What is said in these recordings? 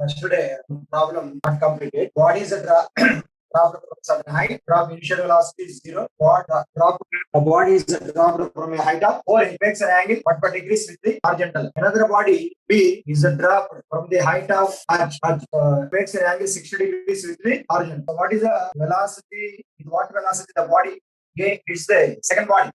Yesterday, problem not completed. What is the drop? Drop from certain height. Drop initial velocity is zero. What drop? The body is dropped from a height of 4. It makes an angle 120 degrees with the horizontal. Another body B is a drop from the height of makes an angle 60 degrees with the horizontal. So what is the velocity? With what velocity the body? Okay, it's the second body.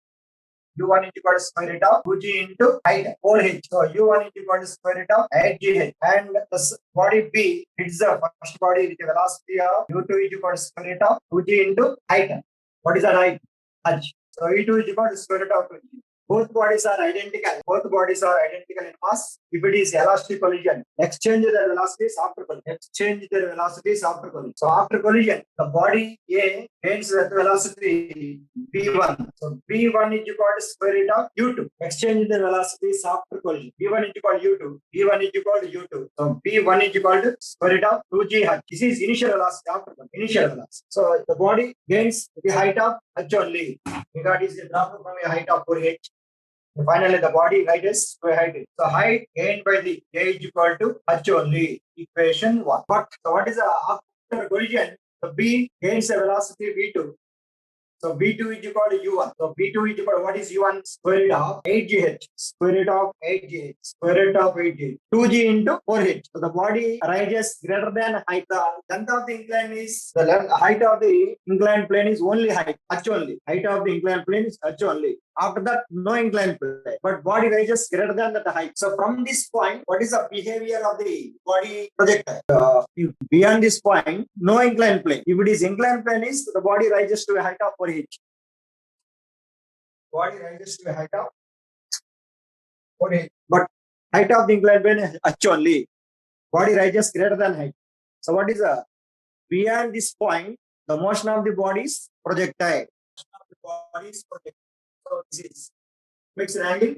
U1 is equal to square root of 2g into height 4h. So U1 is equal to square root of 8gh. And the body B hits the first body with a velocity of U2 is equal to square root of 2g into height. What is the height? H. So E2 is equal to square root of 2g. Both bodies are identical. Both bodies are identical in mass. If it is elastic collision, exchange their velocities after collision. Exchange their velocities after collision. So after collision, the body A gains the velocity V1. So V1 is equal to square root of U2. Exchange the velocities after collision. V1 is equal to U2. V1 is equal to U2. So V1 is equal to square root of 2gh. This is initial velocity after collision. Initial velocity. So the body gains the height of h only. Because it is a drop from a height of 4h. Finally, the body rises to a height. So height gained by the A is equal to h only. Equation 1. So what is the after collision? The B gains a velocity V2. So V2 is equal to U1. So V2 is equal to what is U1? Square root of 8gh. Square root of 8gh. Square root of 8gh. 2g into 4h. So the body rises greater than height. The length of the incline is height of the inclined plane is only height. H only. Height of the inclined plane is h only. After that, no inclined plane. But body rises greater than that height. So from this point, what is the behavior of the body projectile? Beyond this point, no inclined plane. If it is inclined plane, is the body rises to a height of 4h. Body rises to a height of 4h. But height of the inclined plane is h only. Body rises greater than height. So what is the beyond this point, the motion of the body is projectile. Motion of the body is projectile. So this is makes an angle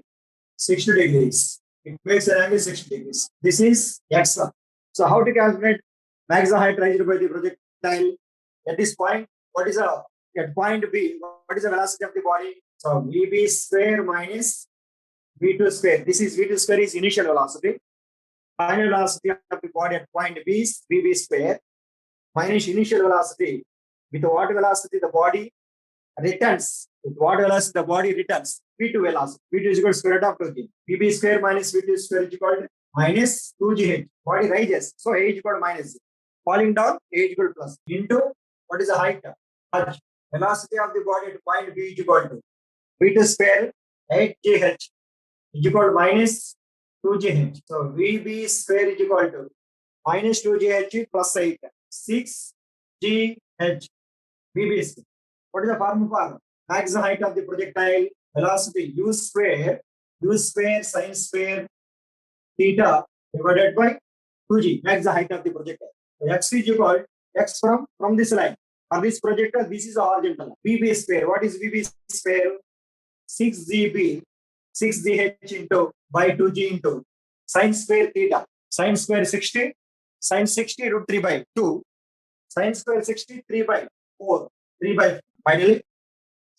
60 degrees. It makes an angle 60 degrees. This is x1. So how to calculate maximum height raised by the projectile at this point? What is at point B? What is the velocity of the body? So VB square minus V2 square. This is V2 square is initial velocity. Final velocity of the body at point B is VB square minus initial velocity. With what velocity the body returns? With what velocity the body returns? V2 velocity. V2 is equal to square root of 2g. VB square minus V2 square is equal to minus 2gh. Body rises. So A is equal to minus. Falling down, A is equal to plus. Into what is the height? H. Velocity of the body at point B is equal to V2 square 8gh is equal to minus 2gh. So VB square is equal to minus 2gh plus 8. 6gh. VB square. What is the formula for maximum height of the projectile? Velocity U square sin square theta divided by 2g. Maximum height of the projectile. So x is equal to x from this line. For this projectile, this is the horizontal. VB square. What is VB square? 6gb 6gh into by 2g into sin square theta. Sin square 60. Sin 60 root 3 by 2. Sin square 60 3 by 4. 3 by 4. Finally,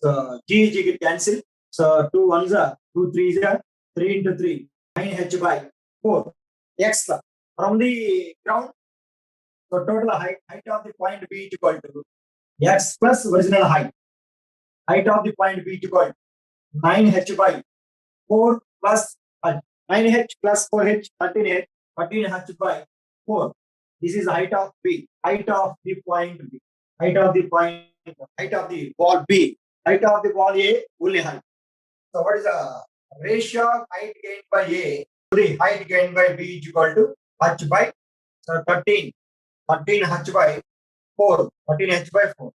so g get cancelled. So 2 1s are 2 3s are 3 into 3 9h by 4. X from the ground. So total height of the point B is equal to x plus original height. Height of the point B is equal to 9h by 4 plus 9h plus 4h 13h 13h by 4. This is height of B. Height of the point B. Height of the point. Height of the ball B. Height of the ball A. Only height. So what is the ratio of height gained by A to the height gained by B is equal to h by 13. 13h by 4. 13h by 4.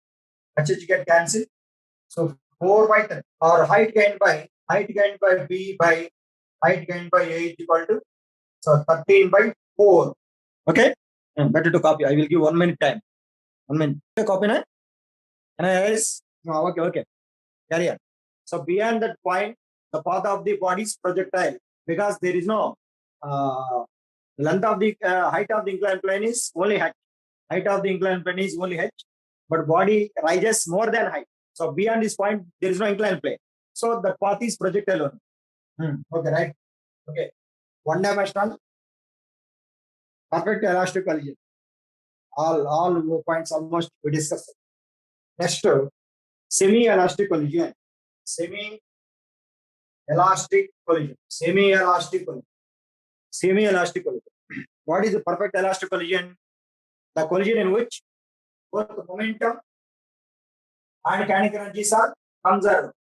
H get cancelled. So 4 by 10. Or height gained by B by height gained by A is equal to 13 by 4. Okay? Better to copy. I will give 1 minute time. 1 minute. Copy na? And I else? No, okay. Carry on. So beyond that point, the path of the body is projectile because there is no length of the height of the inclined plane is only h. Height of the inclined plane is only h, but body rises more than height. So beyond this point, there is no inclined plane. So the path is projectile only. Okay, right? Okay. One dimensional Perfect elastic collision. All points almost we discussed. Next, semi-elastic collision. Semi-elastic collision. Semi-elastic collision. Semi-elastic collision. What is the perfect elastic collision? The collision in which both the momentum and kinetic energies are conserved.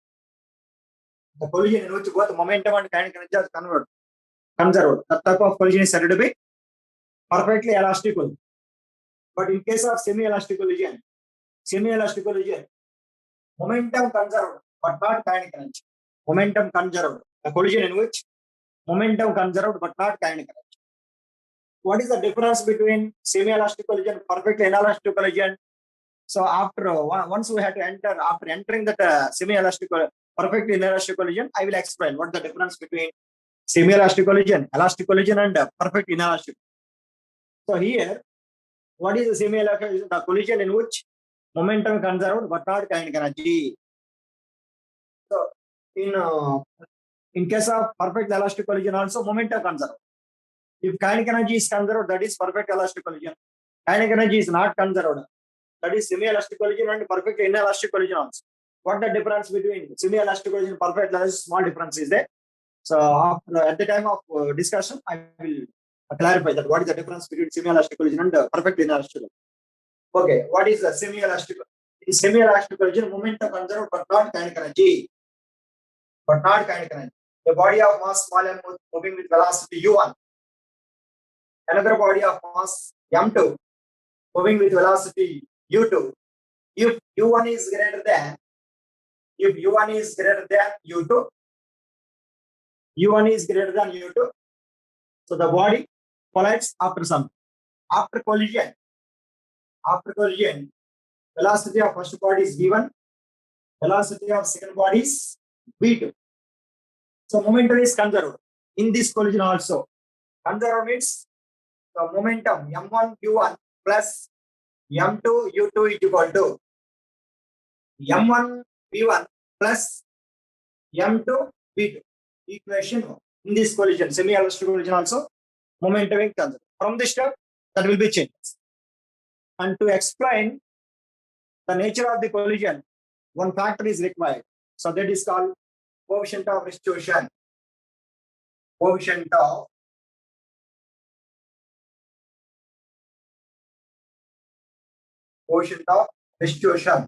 The collision in which both momentum and kinetic energy are conserved. That type of collision is said to be perfectly elastic collision. But in case of semi-elastic collision, momentum conserved but not kinetic energy. Momentum conserved. The collision in which momentum conserved but not kinetic energy. What is the difference between semi-elastic collision and perfect inelastic collision? So once we have to after entering that semi-elastic perfect inelastic collision, I will explain what the difference between semi-elastic collision, elastic collision, and perfect inelastic. So here, what is the semi-elastic collision? The collision in which momentum conserved but not kinetic energy. So in case of perfect elastic collision, also momentum conserved. If kinetic energy is conserved, that is perfect elastic collision. Kinetic energy is not conserved, that is semi-elastic collision and perfect inelastic collision also. What the difference between semi-elastic collision and perfect elastic? Small difference is there. So at the time of discussion, I will clarify that what is the difference between semi-elastic collision and perfect inelastic collision. Okay, what is the semi-elastic? In semi-elastic collision, momentum conserved but not kinetic energy. A body of mass small m moving with velocity u1. Another body of mass m2 moving with velocity u2. If u1 is greater than u2, so the body collides after collision, velocity of first body is v1, velocity of second body is v2. So momentum is conserved in this collision also. Conserved means the momentum m1 u1 plus m2 u2 is equal to m1 v1 plus m2 v2. Equation in this collision, semi-elastic collision also, momentum is conserved. From this step, that will be changed. And to explain the nature of the collision, one factor is required. So that is called coefficient of restitution. Coefficient of restitution.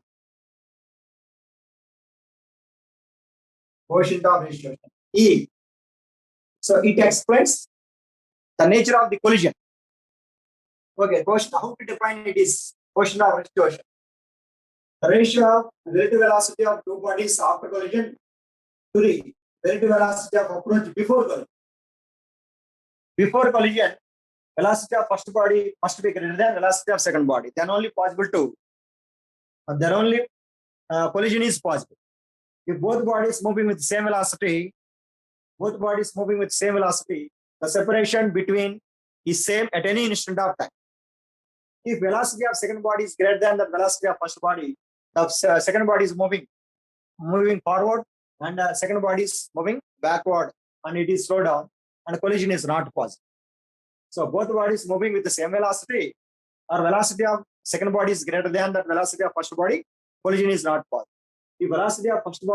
E. So it explains the nature of the collision. Okay, how to define it is coefficient of restitution. The ratio of relative velocity of two bodies after collision to the relative velocity of approach before collision. Before collision, velocity of first body must be greater than velocity of second body. Then only collision is possible. If both bodies moving with the same velocity, the separation between is same at any instant of time. If velocity of second body is greater than the velocity of first body, the second body is moving forward and the second body is moving backward and it is slowed down and collision is not possible. So both bodies moving with the same velocity or velocity of second body is greater than the velocity of first body, collision is not possible. If velocity of first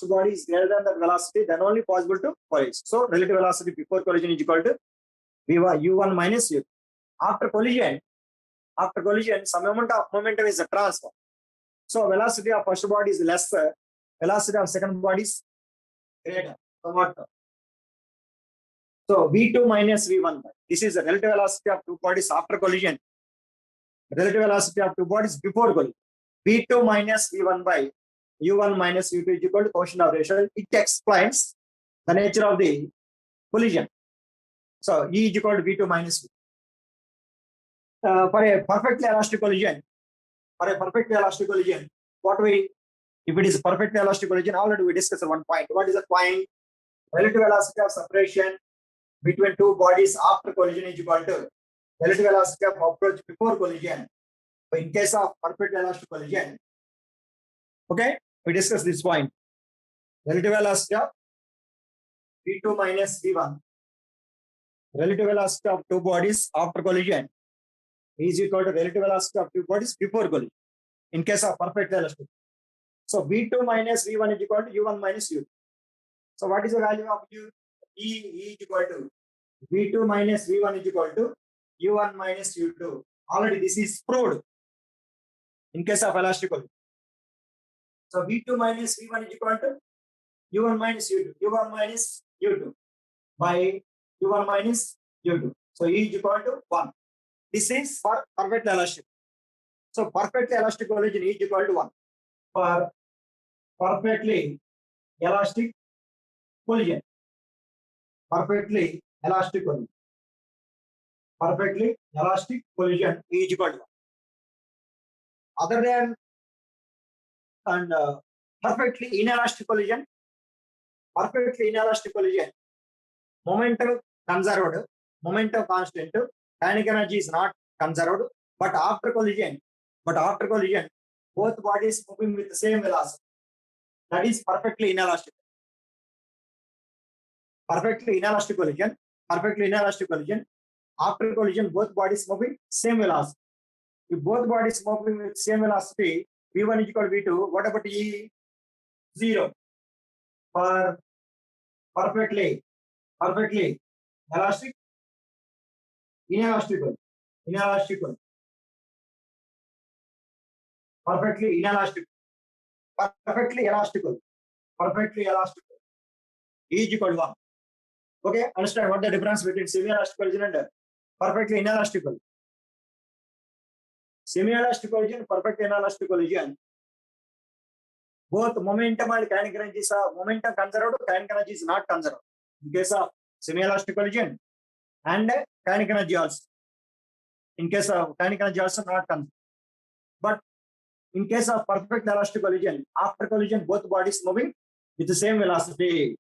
body is greater than that velocity, then only possible to collide. So relative velocity before collision is equal to u1 minus u2. After collision, some amount of momentum is a transfer. So velocity of first body is lesser, velocity of second body is greater. So v2 minus v1. This is the relative velocity of two bodies after collision. Relative velocity of two bodies before collision. v2 minus v1 by u1 minus u2 is equal to coefficient of restitution. It explains the nature of the collision. So E is equal to v2 minus v. For a perfectly elastic collision, if it is a perfectly elastic collision, already we discussed one point. What is the point? Relative velocity of separation between two bodies after collision is equal to relative velocity of approach before collision. So in case of perfect elastic collision, okay, we discuss this point. Relative velocity of v2 minus v1 relative velocity of two bodies after collision is equal to relative velocity of two bodies before collision in case of perfect elastic. So V2 minus V1 is equal to U1 minus U2. So what is the value of U? E is equal to V2 minus V1 is equal to U1 minus U2. Already this is proved in case of elastic collision. So V2 minus V1 is equal to U1 minus U2. U1 minus U2 by U1 minus U2. So E is equal to 1. This is for perfect elastic. So perfectly elastic collision is equal to 1. For perfectly elastic collision. Perfectly elastic collision. Perfectly elastic collision is equal to 1. Other than and perfectly inelastic collision, momentum conserved, momentum constant, kinetic energy is not conserved, but after collision, both bodies moving with the same velocity. That is perfectly inelastic. Perfectly inelastic collision. After collision, both bodies moving same velocity. If both bodies moving with same velocity, V1 is equal to V2. What about E? 0. For perfectly elastic, inelastical, perfectly elastical, E is equal to 1. Okay, understand what the difference between semi-elastic collision and perfectly inelastic. Semi-elastic collision, perfect inelastic collision. Both momentum and kinetic energies are momentum conserved, kinetic energy is not conserved. In case of semi-elastic collision and kinetic energy also. In case of kinetic energy also not conserved. But in case of perfect elastic collision, after collision, both bodies moving with the same velocity.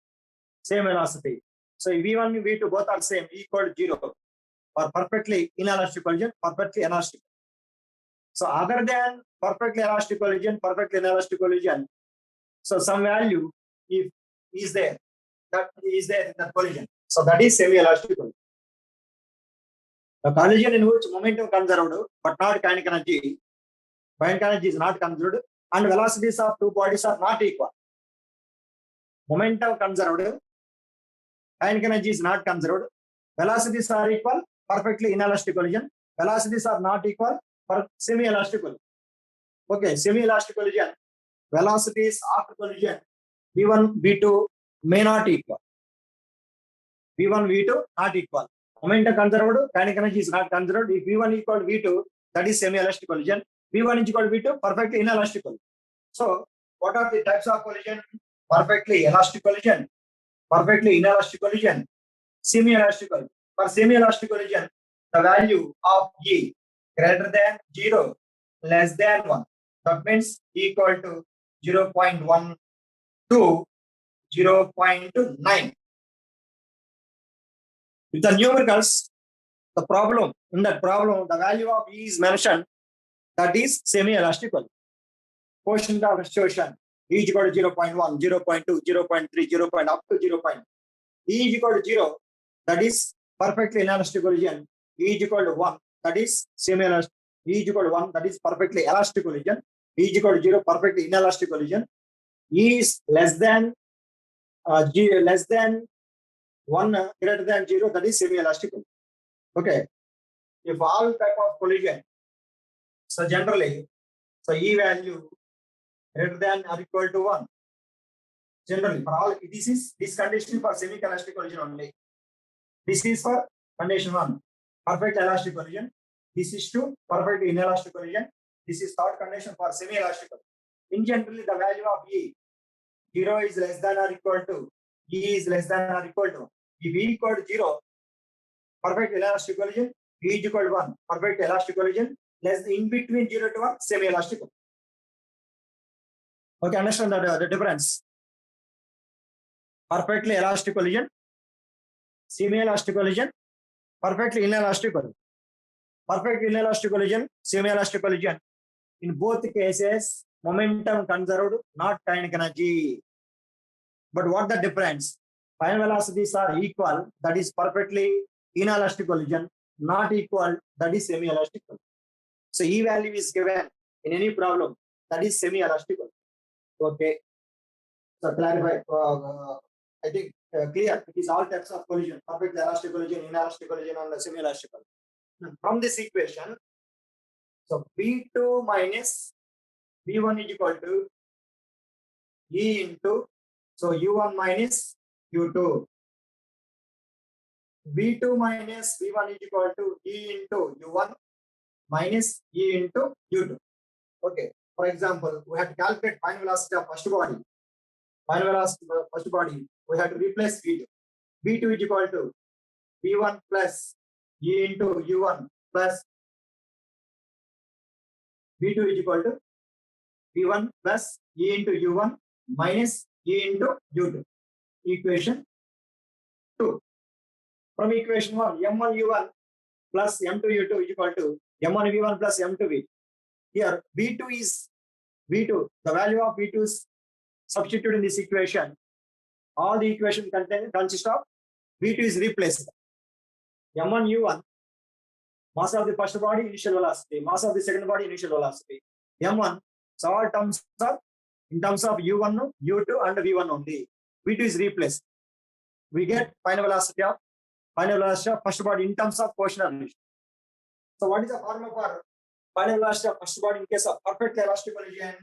So V1 and V2 both are same, equal to 0. For perfectly inelastic collision, perfectly elastic. So other than perfectly elastic collision, perfectly inelastic collision, so some value if is there, that is there in the collision. So that is semi-elastic collision. The collision in which momentum conserved but not kinetic energy, kinetic energy is not conserved, and velocities of two bodies are not equal. Momentum conserved, kinetic energy is not conserved, velocities are equal, perfectly inelastic collision. Velocities are not equal for semi-elastic collision. Okay, semi-elastic collision, velocities after collision, V1, V2 may not equal. V1, V2 not equal. Momentum conserved, kinetic energy is not conserved. If V1 equal to V2, that is semi-elastic collision. V1 is equal to V2, perfectly inelastic collision. So, what are the types of collision? Perfectly elastic collision, perfectly inelastic collision, semi-elastic collision. For semi-elastic collision, the value of E greater than 0, less than 1. That means equal to 0.1 to 0.9. With the numericals, the problem, in that problem, the value of E is mentioned, that is semi-elastic collision. Quotient of restoration, E is equal to 0.1, 0.2, 0.3, 0. Up to 0. E is equal to 0, that is perfectly inelastic collision. E is equal to 1, that is semi-elastic. E is equal to 1, that is perfectly elastic collision. E is equal to 0, perfectly inelastic collision. E is less than 1 greater than 0, that is semi-elastic collision. Okay. If all type of collision, so generally, so E value greater than or equal to 1. Generally, for all, this condition for semi-elastic collision only. This is for condition 1, perfect elastic collision. This is 2, perfect inelastic collision. This is third condition for semi-elastic collision. In generally, the value of E, 0 is less than or equal to, E is less than or equal to. If E equal to 0, perfect elastic collision, E is equal to 1, perfect elastic collision, less in between 0 to 1, semi-elastic collision. Okay, understand the difference. Perfectly elastic collision, semi-elastic collision, perfectly inelastic collision. Perfect inelastic collision, semi-elastic collision. In both cases, momentum conserved, not kinetic energy. But what the difference? Final velocities are equal, that is perfectly inelastic collision, not equal, that is semi-elastic collision. So E value is given in any problem, that is semi-elastic collision. Okay. So clarify. I think clear. It is all types of collision: perfect elastic collision, inelastic collision, and semi-elastic collision. From this equation, so V2 minus V1 is equal to E into, so U1 minus U2. V2 minus V1 is equal to E into U1 minus E into U2. Okay. For example, we have to calculate final velocity of first body. Final velocity of first body, we have to replace V2. V2 is equal to V1 plus E into U1 plus V2 is equal to V1 plus E into U1 minus E into U2. Equation 2. From equation 1, M1 U1 plus M2 U2 is equal to M1 V1 plus M2 V. Here V2 is V2. The value of V2 is substituted in this equation. All the equation consist of V2 is replaced. M1 U1, mass of the first body, initial velocity, mass of the second body, initial velocity. M1, so all terms are in terms of U1, U2 and V1 only. V2 is replaced. We get final velocity of first body in terms of quotient relation. So what is the formula for final velocity of first body in case of perfect elastic collision?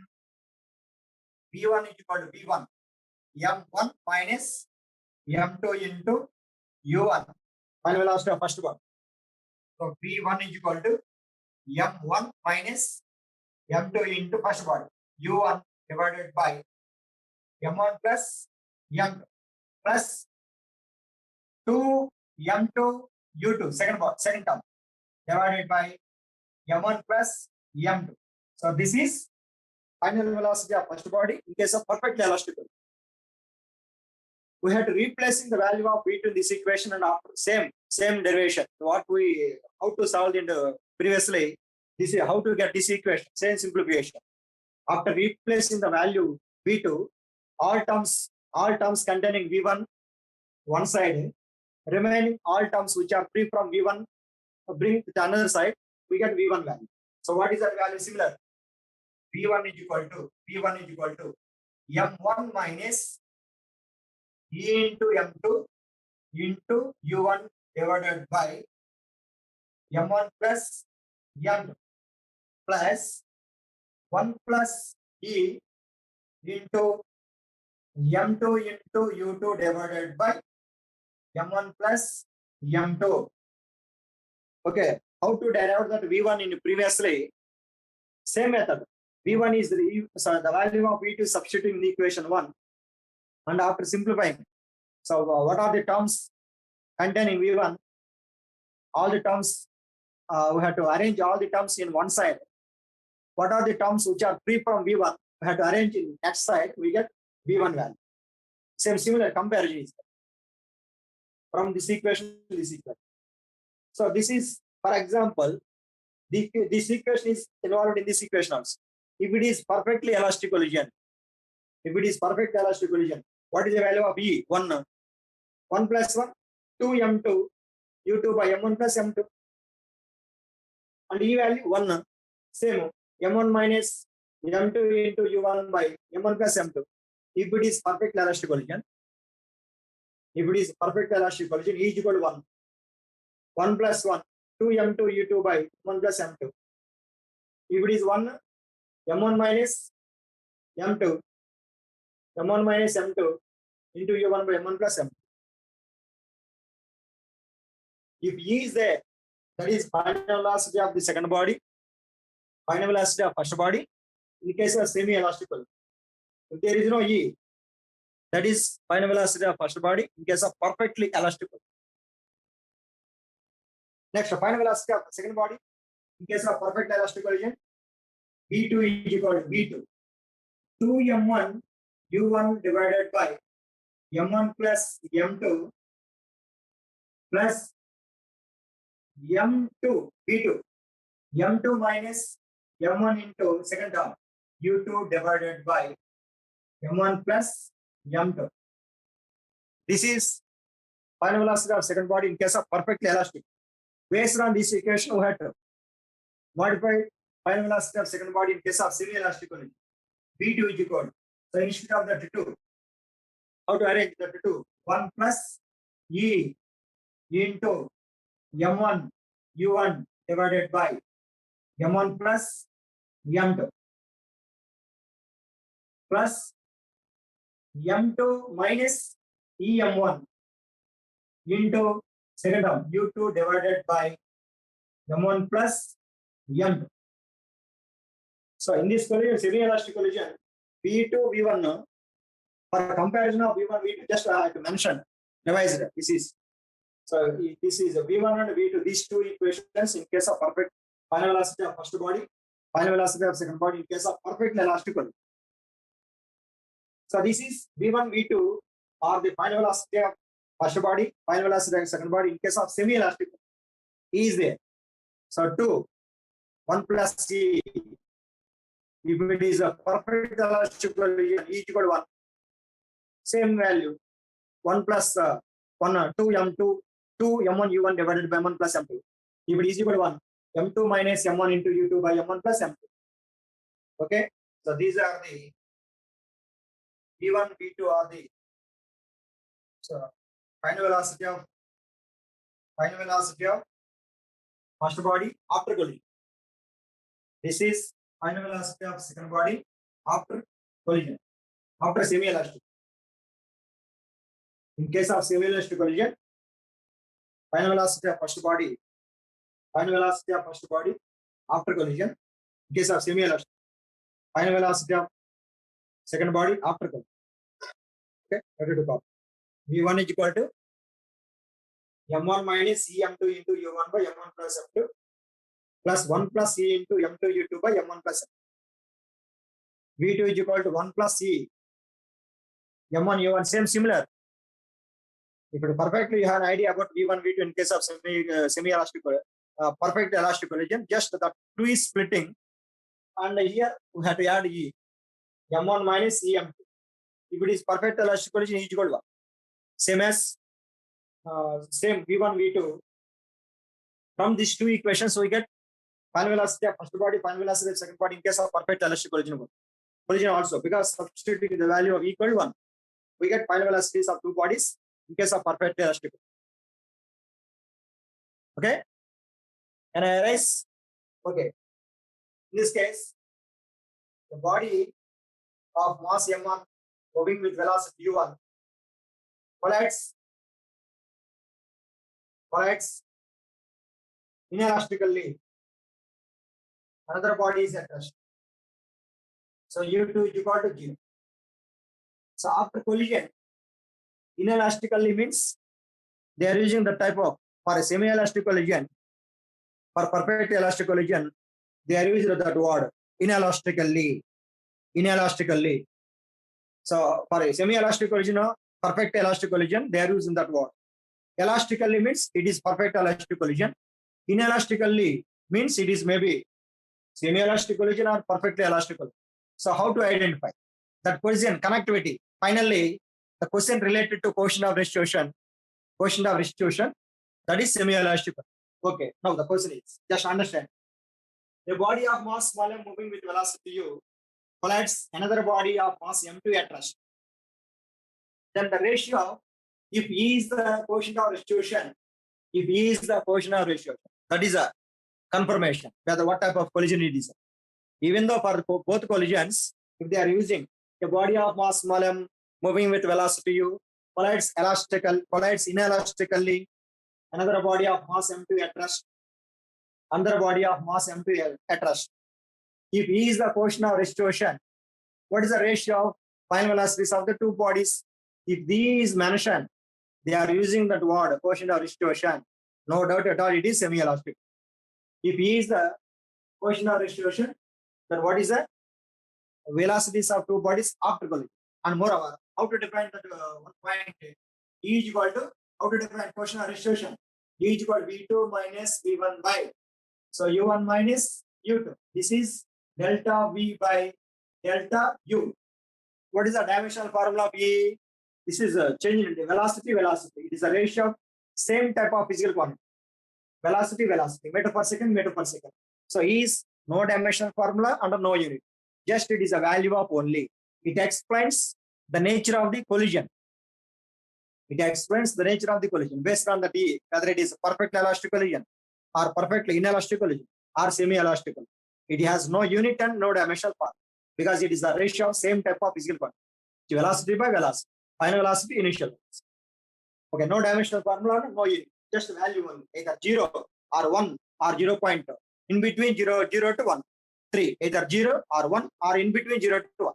V1 is equal to V1 M1 minus M2 into U1. Final velocity of first body. So V1 is equal to M1 minus M2 into first body. U1 divided by M1 plus M2 plus 2 M2 U2 second term divided by M1 plus M2. So this is final velocity of first body in case of perfect elastic. We had to replacing the value of V2 in this equation and after same derivation. What we how to solve in the previously, this is how to get this equation, same simplification. After replacing the value V2, all terms containing V1 one side, remaining all terms which are free from V1 bring to the another side, we get V1 value. So what is that value? Similar. V1 is equal to M1 minus E into M2 into U1 divided by M1 plus M2 plus 1 plus E into M2 into U2 divided by M1 plus M2. Okay, how to derive that V1 in previously? Same method. V1 is the value of V2 substituting in the equation 1. And after simplifying, so what are the terms containing V1? All the terms, we have to arrange all the terms in one side. What are the terms which are free from V1? We have to arrange in next side, we get V1 value. Similar comparison is from this equation to this equation. So this is, for example, this equation is involved in this equation also. If it is perfectly elastic collision, what is the value of E? 1 plus 1, 2 M2, U2 by M1 plus M2. And E value 1, same, M1 minus M2 into U1 by M1 plus M2. If it is perfect elastic collision, E is equal to 1. 1 plus 1, 2 M2 U2 by 1 plus M2. If it is 1, M1 minus M2 into U1 by M1 plus M2. If E is there, that is final velocity of the second body, final velocity of first body, in case of semi-elastic collision. If there is no E, that is final velocity of first body in case of perfectly elastic collision. Next, final velocity of the second body in case of perfect elastic collision, V2 is equal to V2. 2M1 U1 divided by M1 plus M2 plus M2 V2. M2 minus M1 into second term U2 divided by M1 plus M2. This is final velocity of second body in case of perfectly elastic. Based on this equation, we have to modify final velocity of second body in case of semi-elastic collision. V2 is equal. So instead of that 2, how to arrange that 2? 1 plus E into M1 U1 divided by M1 plus M2 plus M2 minus EM1 into second term U2 divided by M1 plus M2. So in this collision, semi-elastic collision, V2, V1, for comparison of V1, V2, just I have to mention, revised, this is. So this is V1 and V2, these two equations in case of perfect final velocity of first body, final velocity of second body in case of perfect elastic collision. So this is V1, V2 are the final velocity of first body, final velocity of second body in case of semi-elastic. E is there. So 2, 1 plus C. If it is a perfect elastic collision, E equal to 1. Same value. 1 plus 1, 2 M2, 2 M1 U1 divided by M1 plus M2. If it is equal to 1, M2 minus M1 into U2 by M1 plus M2. Okay. So these are the V1, V2 are the final velocity of first body after collision. This is final velocity of second body after collision, after semi-elastic. In case of semi-elastic collision, final velocity of first body after collision. In case of semi-elastic, final velocity of second body after collision. Okay, ready to copy. V1 is equal to M1 minus EM2 into U1 by M1 plus M2 plus 1 plus E into M2 U2 by M1 plus M2. V2 is equal to 1 plus E M1 U1, similar. If you perfectly you have an idea about V1, V2 in case of semi-elastic, perfect elastic collision, just the 2 is splitting, and here we have to add E, M1 minus EM2. If it is perfect elastic collision, E is equal to 1. Same as same V1, V2. From these two equations, we get final velocity of first body, final velocity of second body in case of perfect elastic collision also, because substituting the value of equal to 1, we get final velocities of two bodies in case of perfect elastic. Okay? Can I erase? Okay. In this case, the body of mass M1 moving with velocity U1 collides inelastically. Another body is at rest. So U2 is equal to 0. So after collision, inelastically means they are using the type of, for a semi-elastic collision, for perfect elastic collision, they are using that word inelastically. So for a semi-elastic collision or perfect elastic collision, they are using that word. Elastically means it is perfect elastic collision. Inelastically means it is maybe semi-elastic collision or perfectly elastic collision. So how to identify that collision connectivity? Finally, the question related to coefficient of restitution, that is semi-elastic. Okay, now the question is, just understand. A body of mass small m moving with velocity u collides another body of mass m2 at rest. Then the ratio, if E is the coefficient of restitution, that is a confirmation whether what type of collision it is. Even though for both collisions, if they are using a body of mass small m moving with velocity u collides inelastically another body of mass m2 at rest, If E is the coefficient of restitution, what is the ratio of final velocities of the two bodies? If D is mentioned, they are using that word coefficient of restitution. No doubt at all, it is semi-elastic. If E is the coefficient of restitution, then what is the velocities of two bodies after collision? And moreover, how to define that one point? E is equal to, how to define coefficient of restitution? E is equal to V2 minus V1 by, so U1 minus U2. This is delta V by delta U. What is the dimensional formula of E? This is a change in velocity. It is a ratio of same type of physical quantity. Velocity, meter per second, meter per second. So is no dimensional formula under no unit. Just it is a value of only. It explains the nature of the collision. It explains the nature of the collision based on the T, whether it is perfectly elastic collision or perfectly inelastic collision or semi-elastic. It has no unit and no dimensional part because it is the ratio of same type of physical quantity. Velocity by velocity, final velocity, initial velocity. Okay, no dimensional formula, no unit, just value only, either 0 or 1 or 0 point, in between 0 to 1, 3, either 0 or 1 or in between 0 to 1,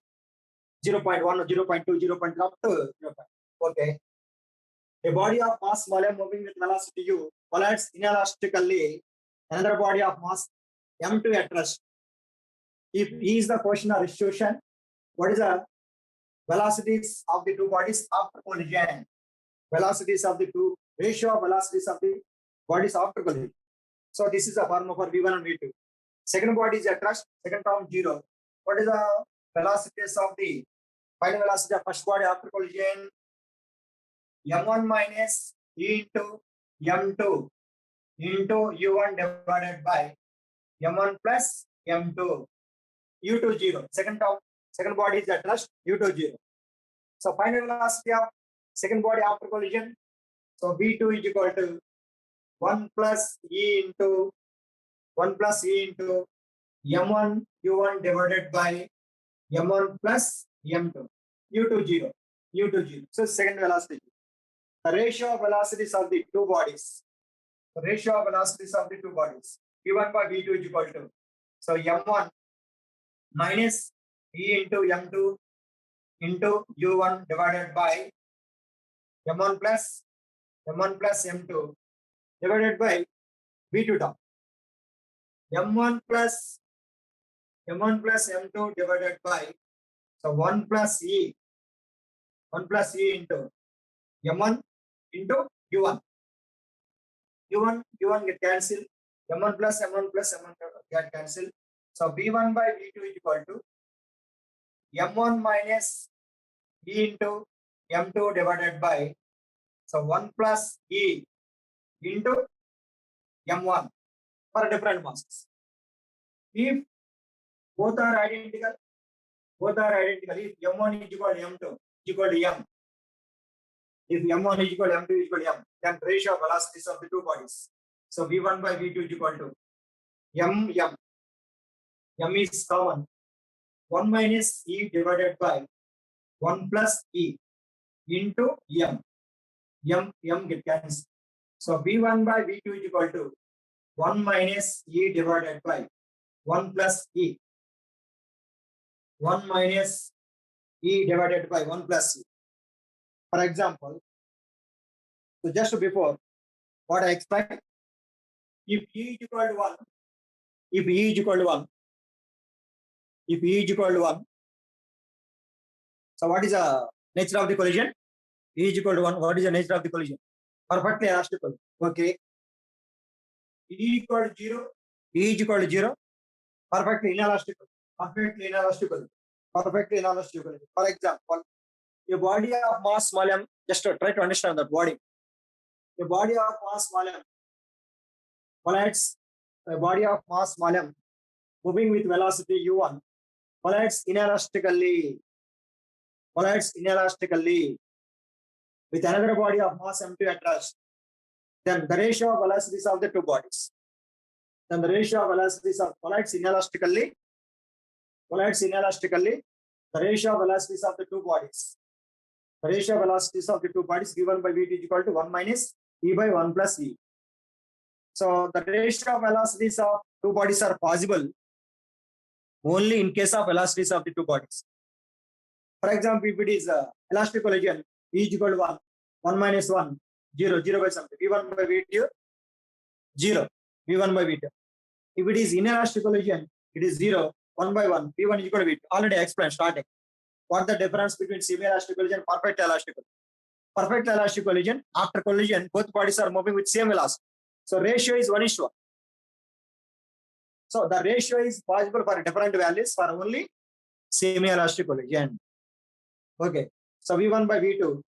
0.1, 0.2, 0.3 up to 0. Okay. A body of mass volume moving with velocity u collides inelastically another body of mass m2 at rest. If E is the quotient of restitution, what is the velocities of the two bodies after collision? Velocities of the two, ratio of velocities of the bodies after collision. So this is a formula for V1 and V2. Second body is at rest, second term 0. What is the velocities of the final velocity of first body after collision? m1 minus e into m2 into u1 divided by m1 plus m2, u2 0. Second body is at rest, u2 0. So final velocity of second body after collision. So v2 is equal to 1 plus e into m1 u1 divided by m1 plus m2, u2 0. So second velocity. The ratio of velocities of the two bodies. V1 by V2 is equal to. So m1 minus e into m2 into u1 divided by m1 plus m2 divided by V2 term. m1 plus m2 divided by, so 1 plus e into m1 into u1 get cancelled, m1 plus m1 get cancelled. So v1 by v2 is equal to m1 minus e into m2 divided by, so 1 plus e into m1 for different masses. If both are identical, if m1 is equal to m2 equal to m, if m1 is equal to m2 is equal to m, then ratio of velocities of the two bodies. So v1 by v2 is equal to m is common, 1 minus e divided by 1 plus e into m get cancelled. So v1 by v2 is equal to 1 minus e divided by 1 plus e. 1 minus e divided by 1 plus e. For example, so just before what I explained, if e is equal to 1, so what is the nature of the collision? E is equal to 1, what is the nature of the collision? Perfectly elastic. Okay. E is equal to 0, perfectly inelastic. For example, a body of mass volume, just to try to understand that body. A body of mass volume collides, a body of mass volume moving with velocity u1 collides inelastically with another body of mass m2 at rest. Then the ratio of velocities of the two bodies. Then the ratio of velocities of collides inelastically. The ratio of velocities of the two bodies. The ratio of velocities of the two bodies v1 by v2 is equal to 1 minus e by 1 plus e. So the ratio of velocities of two bodies are possible only in case of velocities of the two bodies. For example, if it is elastic collision, e is equal to 1 minus 1, 0 by something, v1 by v2, 0, v1 by v2. If it is inelastic collision, it is 0, 1 by 1, v1 is equal to v2. Already explained starting. What the difference between semi-elastic collision and perfect elastic collision? Perfect elastic collision, after collision, both bodies are moving with same velocity. So ratio is 1:1. So the ratio is possible for different values for only semi-elastic collision. Okay. So v1 by v2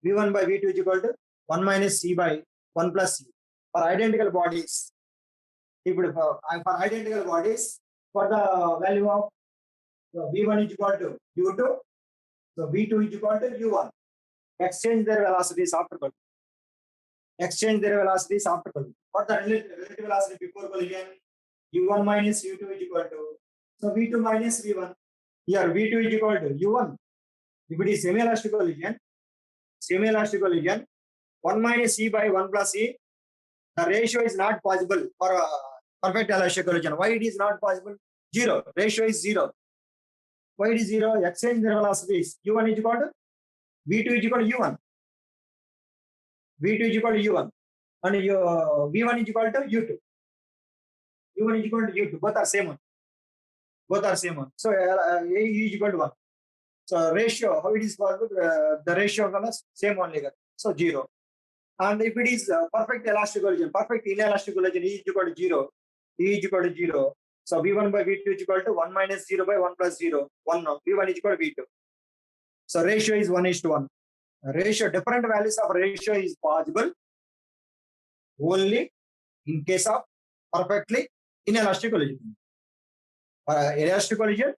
V1 by V2 is equal to 1 minus C by 1 plus C. For identical bodies, for identical bodies, for the value of V1 is equal to U2, so V2 is equal to U1. Exchange their velocities after collision. Exchange their velocities after collision. For the relative velocity before collision, U1 minus U2 is equal to, so V2 minus V1. Here V2 is equal to U1. If it is semi-elastic collision, 1 minus C by 1 plus C, the ratio is not possible for perfect elastic collision. Why it is not possible? 0. Ratio is 0. Why it is 0? Exchange their velocities. U1 is equal to V2 is equal to U1. V2 is equal to U1. And V1 is equal to U2. U1 is equal to U2. Both are same one. So A is equal to 1. So ratio, how it is possible? The ratio of same only. So 0. And if it is perfect elastic collision, perfect inelastic collision, E is equal to 0. E is equal to 0. So V1 by V2 is equal to 1 minus 0 by 1 plus 0. 1 no. V1 is equal to V2. So ratio is 1:1. Ratio, different values of ratio is possible only in case of perfectly inelastic collision. Elastic collision,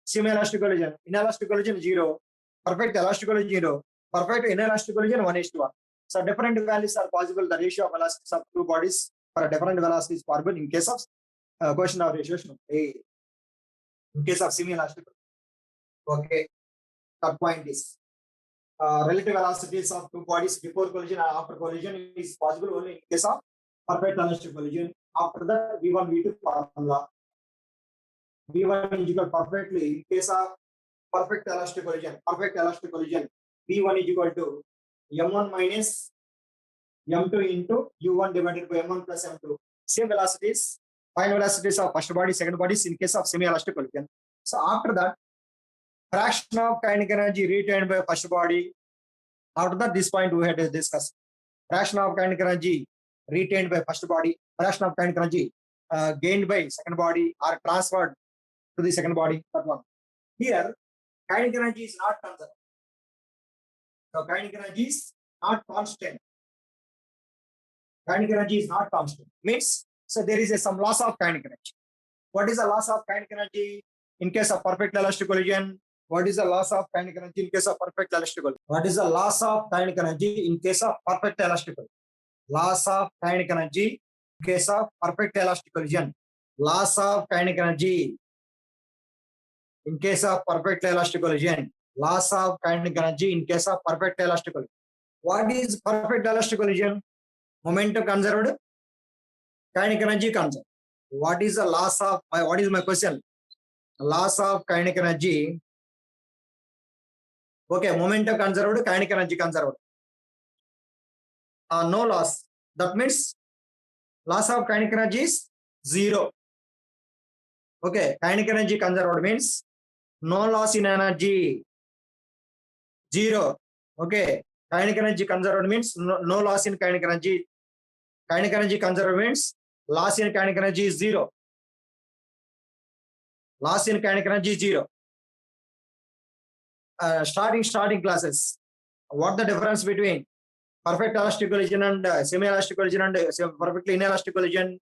semi-elastic collision, inelastic collision 0, perfect elastic collision 0, perfect inelastic collision 1:1. So different values are possible. The ratio of velocities of two bodies for a different velocity is possible in case of question of ratio. In case of semi-elastic. Okay. Third point is relative velocities of two bodies before collision and after collision is possible only in case of perfect elastic collision. After that, V1, V2 formula. V1 is equal perfectly in case of perfect elastic collision. V1 is equal to M1 minus M2 into U1 divided by M1 plus M2. Same velocities, final velocities of first body, second bodies in case of semi-elastic collision. So after that, fraction of kinetic energy retained by first body. After that, this point we had to discuss. Fraction of kinetic energy retained by first body, fraction of kinetic energy gained by second body or transferred to the second body. That one. Here, kinetic energy is not conserved. So kinetic energy is not constant. Kinetic energy is not constant. Means, so there is some loss of kinetic energy. What is the loss of kinetic energy in case of perfect elastic collision? What is the loss of kinetic energy in case of perfect elastic collision? What is the loss of kinetic energy in case of perfect elastic collision? Loss of kinetic energy in case of perfect elastic collision. Loss of kinetic energy in case of perfect elastic collision. Loss of kinetic energy in case of perfect elastic collision. What is perfect elastic collision? Momentum conserved, kinetic energy conserved. What is the loss of, what is my question? Loss of kinetic energy. Okay, momentum conserved, kinetic energy conserved. No loss. That means loss of kinetic energy is 0. Okay, kinetic energy conserved means no loss in energy. 0. Okay, kinetic energy conserved means no loss in kinetic energy. Kinetic energy conserved means loss in kinetic energy is 0. Loss in kinetic energy is 0. Starting classes. What the difference between perfect elastic collision and semi-elastic collision and perfectly inelastic collision?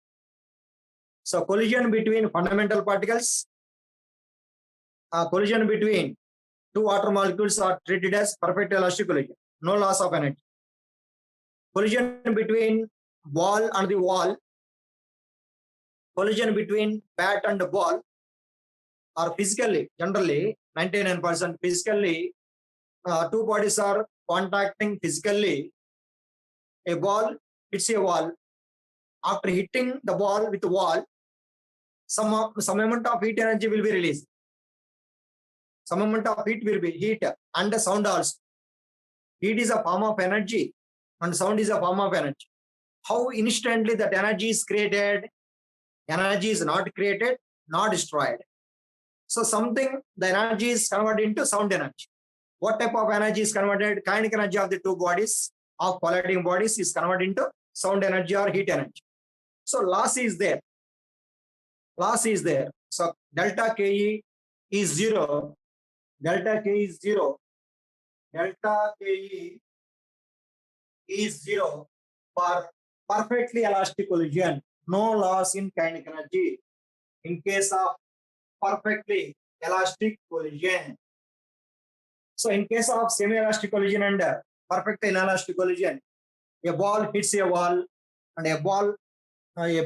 So collision between fundamental particles, collision between two water molecules are treated as perfect elastic collision. No loss of energy. Collision between ball and the wall, collision between bat and ball are physically, generally 99% physically, two bodies are contacting physically. A ball hits a wall. After hitting the ball with the wall, some amount of heat energy will be released. Some amount of heat will be heat and sound also. Heat is a form of energy and sound is a form of energy. How instantly that energy is created? Energy is not created, not destroyed. So something, the energy is converted into sound energy. What type of energy is converted? Kinetic energy of the two bodies, of colliding bodies, is converted into sound energy or heat energy. So loss is there. Loss is there. So delta Ke is 0. Delta K is 0. Delta Ke is zero for perfectly elastic collision. No loss in kinetic energy in case of perfectly elastic collision. So in case of semi-elastic collision and perfect inelastic collision, a ball hits a wall and a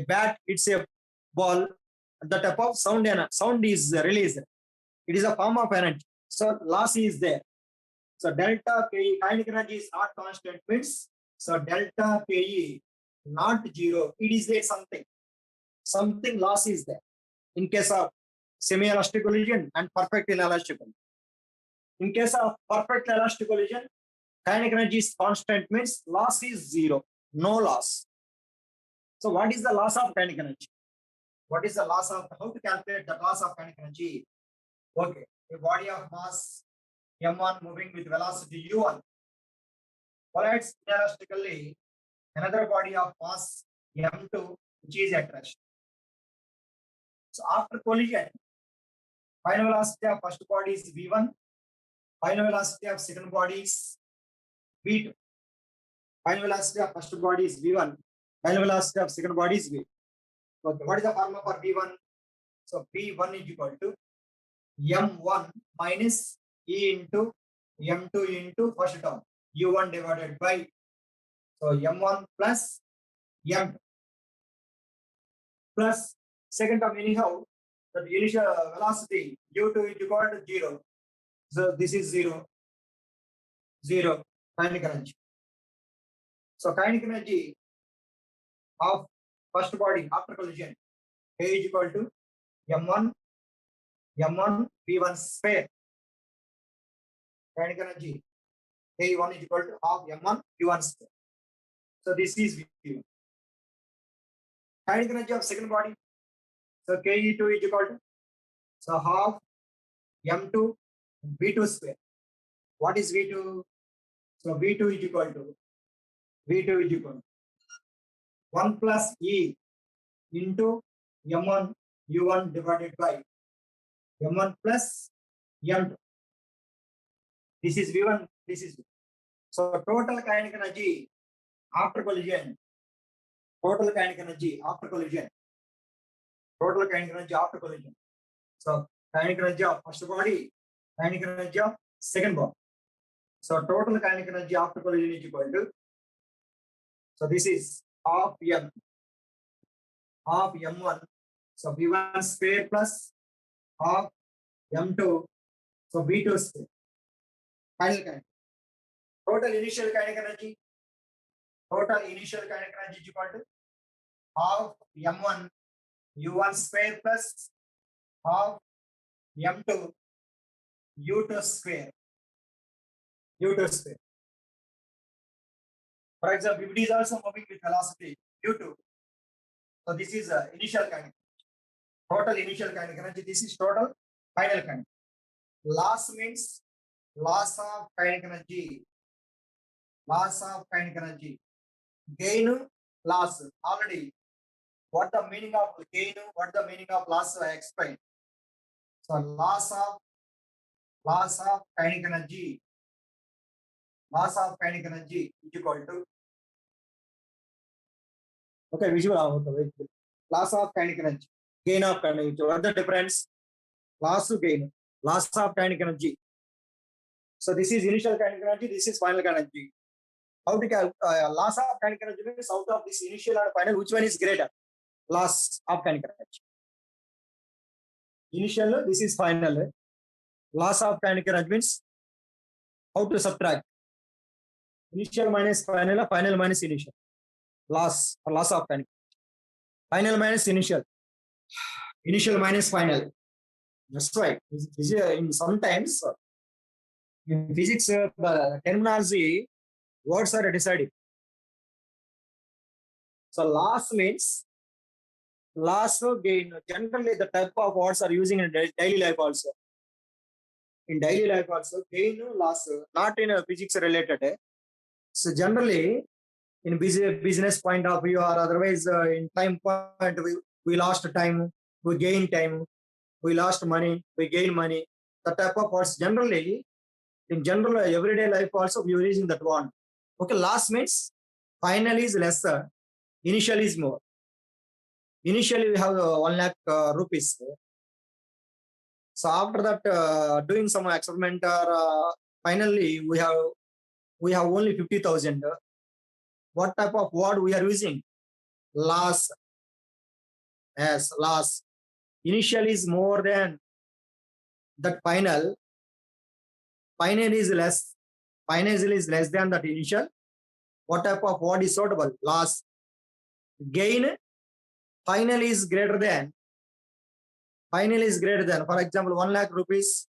bat hits a ball. The type of sound is released. It is a form of energy. So loss is there. So delta Ke kinetic energy is not constant means so delta Ke not zero. It is there something loss is there in case of semi-elastic collision and perfect inelastic collision. In case of perfect elastic collision, kinetic energy is constant means loss is zero, no loss. So what is the loss of kinetic energy? What is the loss of, how to calculate the loss of kinetic energy? Okay, a body of mass m1 moving with velocity u1 collides inelastically another body of mass m2 which is at rest. So after collision, final velocity of first body is v1, final velocity of second body is v2. Final velocity of first body is v1, final velocity of second body is v2. Okay, what is the formula for v1? So v1 is equal to m1 minus e into m2 into first term u1 divided by so m1 plus m2 plus second term anyhow the initial velocity u2 is equal to 0. So this is 0 kinetic energy. So kinetic energy of first body after collision A is equal to m1 v1 square. Kinetic energy A1 is equal to half m1 v1 square. So this is v1. Kinetic energy of second body. So Ke2 is equal to so half m2 v2 square. What is v2? So v2 is equal to 1 plus e into m1 u1 divided by m1 plus m2. This is v1, this is v2. So total kinetic energy after collision, total kinetic energy after collision. So kinetic energy of first body, kinetic energy of second body. So total kinetic energy after collision is equal to, so this is half m1, so v1 square plus half m2, so v2 square. Final kinetic. Total initial kinetic energy is equal to half m1 u1 square plus half m2 u2 square. For example, if it is also moving with velocity u2, so this is initial kinetic. Total initial kinetic energy. This is total final kinetic. Loss means loss of kinetic energy. Gain, loss. Already, what the meaning of gain? What the meaning of loss? I explained. So loss of kinetic energy. Loss of kinetic energy is equal to. Okay, visual out. Loss of kinetic energy. Gain of kinetic energy. What the difference? Loss to gain. Loss of kinetic energy. So this is initial kinetic energy. This is final kinetic energy. How to loss of kinetic energy means out of this initial and final, which one is greater? Loss of kinetic energy. Initial, this is final. Loss of kinetic energy means how to subtract. Initial minus final, final minus initial. Loss of kinetic energy. Final minus initial. Initial minus final. That's right. In sometimes in physics, the terminology words are decided. So loss means loss or gain. Generally, the type of words are using in daily life also. In daily life also, gain, loss, not in a physics related. So generally, in business point of view or otherwise, in time point, we lost time, we gain time, we lost money, we gain money. The type of words generally, in general everyday life also we are using that one. Okay, loss means final is lesser, initial is more. Initially we have 1 lakh rupees. So after that, doing some experiment, or finally we have only 50,000. What type of word we are using? Loss. Yes, loss. Initial is more than that final. Final is less. Final is less than that initial. What type of word is suitable? Loss. Gain. Final is greater than. Final is greater than. For example, 1 lakh rupees.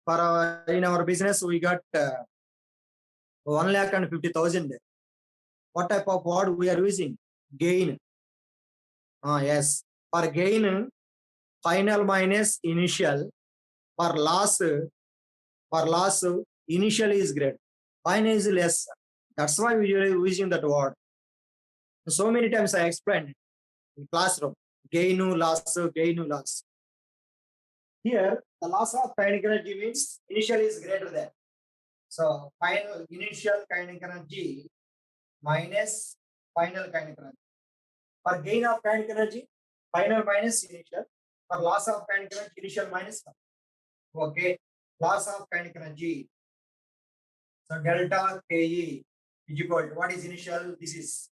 For in our business, we got 1,50,000. What type of word we are using? Gain. Yes. For gain, final minus initial. For loss, initial is greater. Final is less. That's why we are using that word. So many times I explained in classroom. Gain, loss, gain, loss. Here, the loss of kinetic energy means initial is greater than. So final initial kinetic energy minus final kinetic energy. For gain of kinetic energy, final minus initial. For loss of kinetic energy, initial minus final. Okay. Loss of kinetic energy. So delta Ke is equal to what is initial? This is,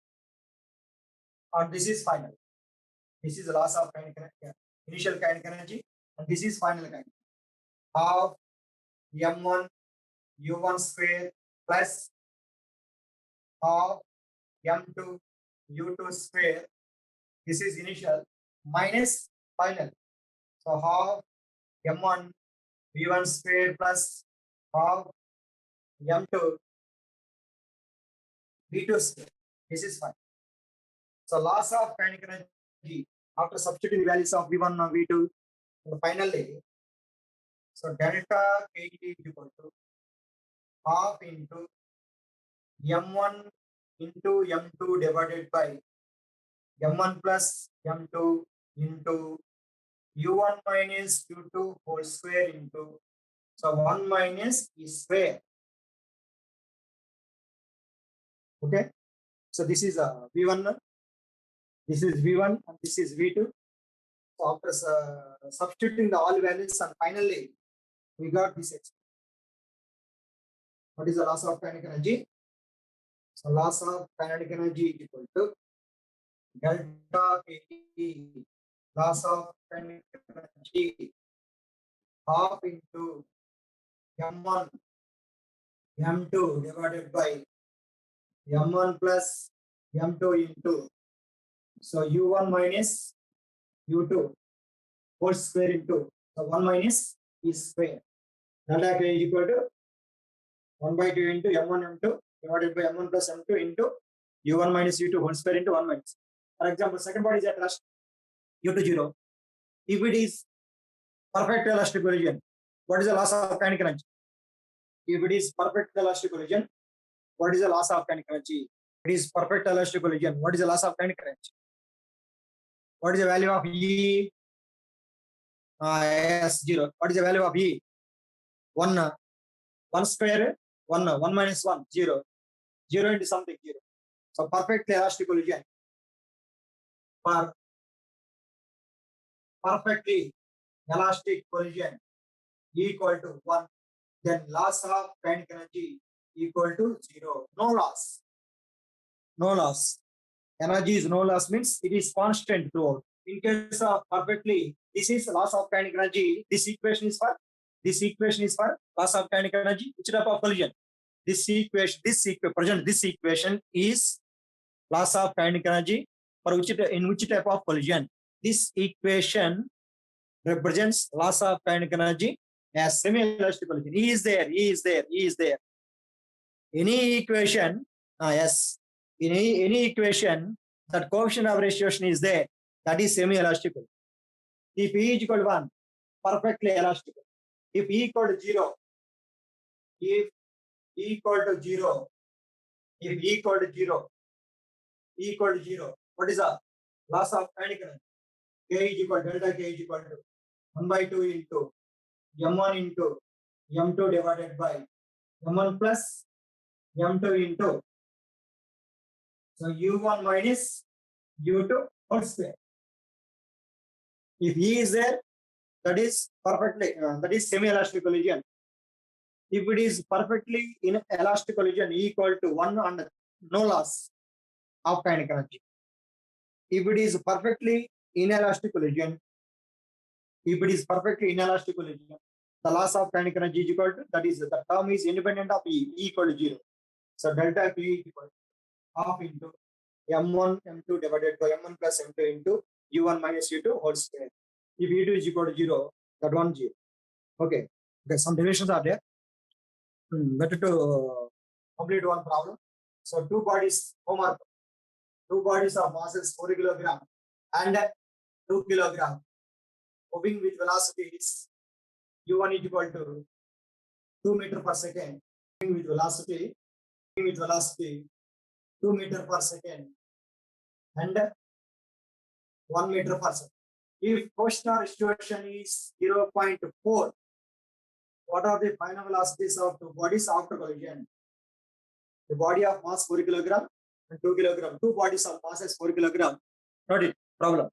or this is final. This is the loss of kinetic energy, initial kinetic energy, and this is final kinetic. Half m1 u1 square plus half m2 u2 square. This is initial minus final. So half m1 v1 square plus half m2 v2 square. This is final. So loss of kinetic energy after substituting the values of v1 and v2, and finally, so delta Ke is equal to half into m1 into m2 divided by m1 plus m2 into u1 minus u2 whole square into, so 1 minus e square. Okay, so this is v1, this is v1, and this is v2. So after substituting the all values, and finally we got this expression. What is the loss of kinetic energy? So loss of kinetic energy is equal to delta Ke, loss of kinetic energy, half into m1 m2 divided by m1 plus m2 into, so u1 minus u2 whole square into, so 1 minus e square. Delta K is equal to 1 by 2 into m1 m2 divided by m1 plus m2 into u1 minus u2 whole square into 1 minus. For example, second body is at rest, u2 0. If it is perfect elastic collision, what is the loss of kinetic energy? If it is perfect elastic collision, what is the loss of kinetic energy? It is perfect elastic collision. What is the loss of kinetic energy? What is the value of E? Yes, 0. What is the value of E? 1. 1 square, 1. 1 minus 1, 0. 0 into something, 0. So perfect elastic collision. For perfectly elastic collision equal to 1, then loss of kinetic energy equal to 0. No loss. No loss. Energy is no loss means it is constant throughout. In case of perfectly, this is loss of kinetic energy. This equation is for loss of kinetic energy. Which type of collision? This equation is loss of kinetic energy for in which type of collision? This equation represents loss of kinetic energy as semi-elastic collision. E is there. Any equation, yes, in any equation that coefficient of ratiation is there, that is semi-elastic. If E is equal to 1, perfectly elastic. If E equal to 0, what is the loss of kinetic energy? K is equal, delta K is equal to 1 by 2 into m1 into m2 divided by m1 plus m2 into So u1 minus u2 whole square. If E is there, that is perfectly that is semi-elastic collision. If it is perfectly in elastic collision, E equal to 1 and no loss of kinetic energy. If it is perfectly inelastic collision, the loss of kinetic energy is equal to, that is, the term is independent of E equal to 0. So delta P is equal to half into M1 M2 divided by M1 plus M2 into U1 minus U2 whole square. If U2 is equal to 0, that one 0. Okay. Some derivations are there. Better to complete one problem. So two bodies of masses 4 kilogram and 2 kilogram moving with velocities u1 is equal to 2 meter per second, moving with velocity 2 meter per second and 1 meter per second. If Koshner situation is 0.4, what are the final velocities of two bodies after collision? The body of mass 4 kilogram and 2 kilogram. Two bodies of masses 4 kilogram. Not it. Problem.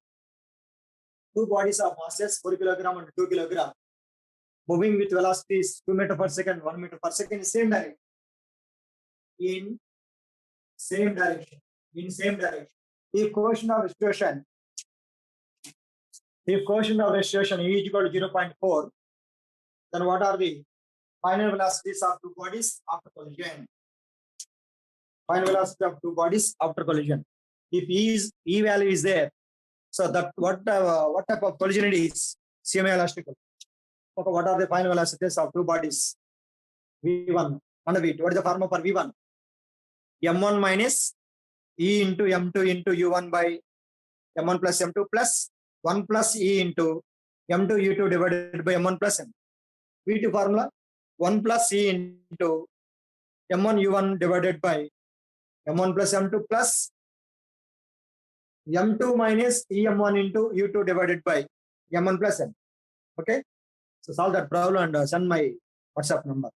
Two bodies of masses 4 kilogram and 2 kilogram moving with velocities 2 meter per second, 1 meter per second in same direction. In same direction. If coefficient of restoration E is equal to 0.4, then what are the final velocities of two bodies after collision? Final velocity of two bodies after collision. If E value is there, so that what type of collision it is? Semi-elastic. Okay, what are the final velocities of two bodies? V1 and V2. What is the formula for V1? M1 minus E into M2 into U1 by M1 plus M2 plus 1 plus E into M2 U2 divided by M1 plus M. V2 formula 1 plus E into M1 U1 divided by M1 plus M2 plus M2 minus EM1 into U2 divided by M1 plus M. Okay. So solve that problem and send my WhatsApp number.